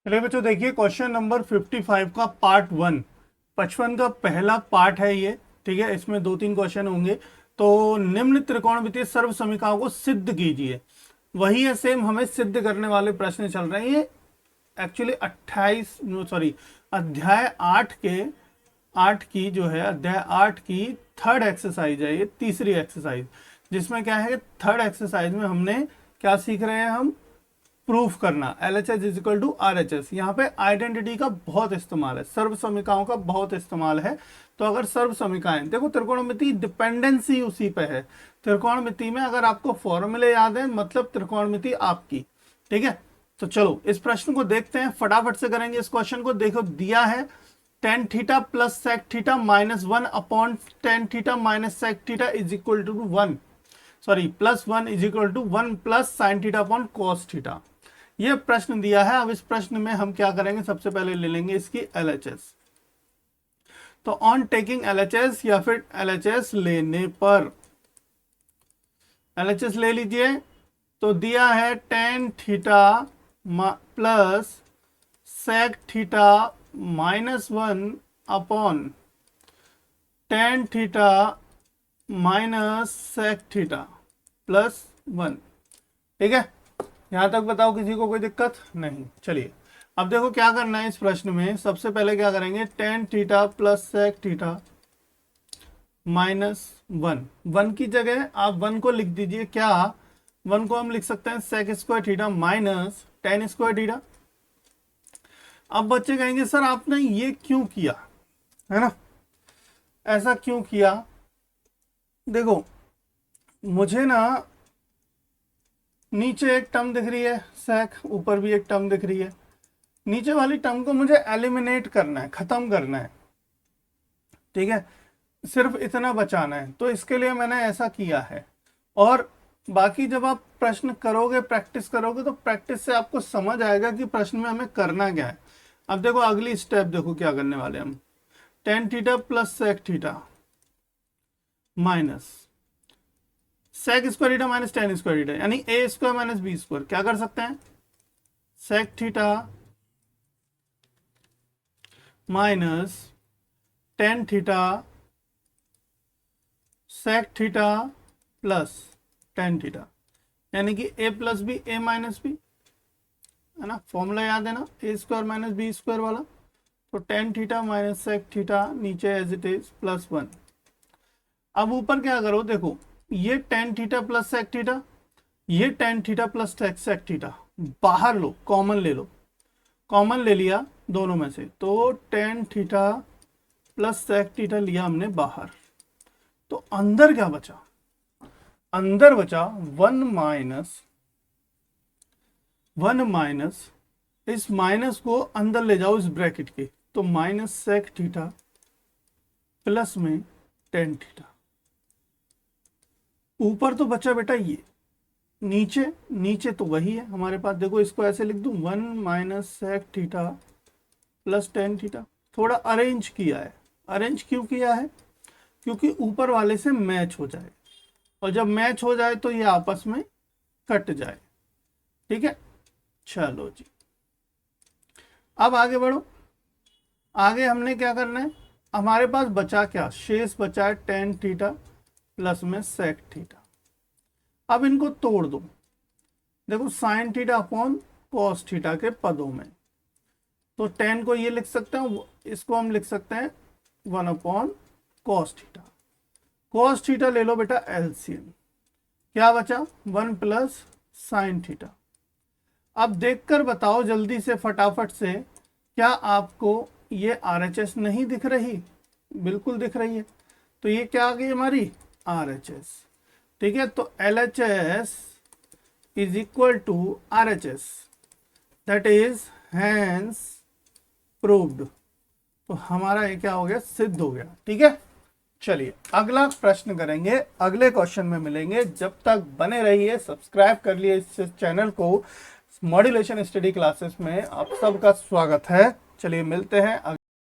चलिए बच्चों देखिए क्वेश्चन नंबर 55 का पार्ट 1 55 का पहला पार्ट है ये। ठीक है, इसमें 2-3 क्वेश्चन होंगे। तो निम्न त्रिकोणमितीय सर्व समीकरणों को सिद्ध कीजिए। वही है सेम, हमें सिद्ध करने वाले प्रश्न चल रहे हैं ये। एक्चुअली 28 सॉरी अध्याय 8 की जो है अध्याय 8 की थर्ड एक्सरसाइज है ये, तीसरी एक्सरसाइज, जिसमें क्या है थर्ड एक्सरसाइज में हमने क्या सीख रहे हैं हम, प्रूफ करना LHS is equal to RHS। यहाँ पे आइडेंटिटी का बहुत इस्तेमाल है, सर्व समीकरणों का बहुत इस्तेमाल है। तो अगर सर्व समीकरण देखो, त्रिकोणमिति डिपेंडेंसी उसी पे है। त्रिकोणमिति में अगर आपको फॉर्मूले याद है मतलब त्रिकोणमिति आपकी। ठीक है, तो चलो इस प्रश्न को देखते हैं, फटाफट से करेंगे इस क्वेश्चन को। देखो दिया है tan theta plus sec theta minus 1 upon tan theta minus sec theta is equal to 1 plus 1 is equal to 1 plus sine theta upon cos theta. ये प्रश्न दिया है। अब इस प्रश्न में हम क्या करेंगे, सबसे पहले ले लेंगे इसकी LHS। तो ऑन टेकिंग LHS या फिर LHS लेने पर, LHS ले लीजिए। तो दिया है tan theta plus sec theta minus 1 upon tan theta minus sec theta plus 1। ठीक है, यहां तक बताओ किसी को कोई दिक्कत नहीं। चलिए अब देखो क्या करना है इस प्रश्न में। सबसे पहले क्या करेंगे, tan theta plus sec theta minus 1 की जगह आप 1 को लिख दीजिए। क्या 1 को हम लिख सकते हैं sec square theta minus tan square theta. अब बच्चे कहेंगे सर आपने ये क्यों किया, है ना, ऐसा क्यों किया। देखो मुझे ना नीचे एक टर्म दिख रही है sec, ऊपर भी एक टर्म दिख रही है। नीचे वाली टर्म को मुझे एलिमिनेट करना है, खत्म करना है। ठीक है, सिर्फ इतना बचाना है। तो इसके लिए मैंने ऐसा किया है। और बाकी जब आप प्रश्न करोगे, प्रैक्टिस करोगे, तो प्रैक्टिस से आपको समझ आएगा कि प्रश्न में हमें करना क्या है। अब देखो अगली स्टेप देखो क्या करने वाले हम, tan theta plus sec theta minus sec square theta minus tan square theta, यानी a square minus b square. क्या कर सकते हैं, sec theta minus tan theta sec theta plus tan theta, यानी कि a plus b a minus b, है ना। Formula याद है ना, a square minus b square वाला। तो tan theta minus sec theta नीचे एज इट इज प्लस 1। अब ऊपर क्या करो, देखो ये tan theta plus sec theta, ये tan theta plus sec theta बाहर लो, कॉमन ले लो। कॉमन ले लिया दोनों में से, तो tan theta plus sec theta लिया हमने बाहर। तो अंदर क्या बचा, अंदर बचा 1 माइनस इस माइनस को अंदर ले जाओ इस ब्रैकेट के, तो माइनस sec थीटा प्लस में tan थीटा। ऊपर तो बचा बेटा ये, नीचे तो वही है हमारे पास। देखो इसको ऐसे लिख दूं, 1 minus sec theta plus tan theta. थोड़ा अरेंज किया है। अरेंज क्यों किया है, क्योंकि ऊपर वाले से मैच हो जाए, और जब मैच हो जाए तो ये आपस में कट जाए। ठीक है, चलो जी अब आगे बढ़ो। आगे हमने क्या करना है, हमारे पास बचा क्या, शेष बचा है tan थीटा प्लस में sec थीटा। अब इनको तोड़ दो। देखो sin theta upon cos theta के पदों में, तो tan को ये लिख सकते हैं, इसको हम लिख सकते हैं 1 upon cos theta. cos theta ले लो बेटा LCM, क्या बचा 1 प्लस sin थीटा। अब देखकर बताओ जल्दी से फटाफट से, क्या आपको ये RHS नहीं दिख रही, बिल्कुल दिख रही है। तो ये क्या आ गई हमारी RHS। ठीक है, तो LHS is equal to RHS, that is hence proved. तो हमारा ये क्या हो गया, सिद्ध हो गया। ठीक है, चलिए अगला प्रश्न करेंगे, अगले क्वेश्चन में मिलेंगे। जब तक बने रहिए, सब्सक्राइब कर लिए इस चैनल को। मॉड्यूलेशन स्टडी क्लासेस में आप सबका स्वागत है। चलिए मिलते हैं।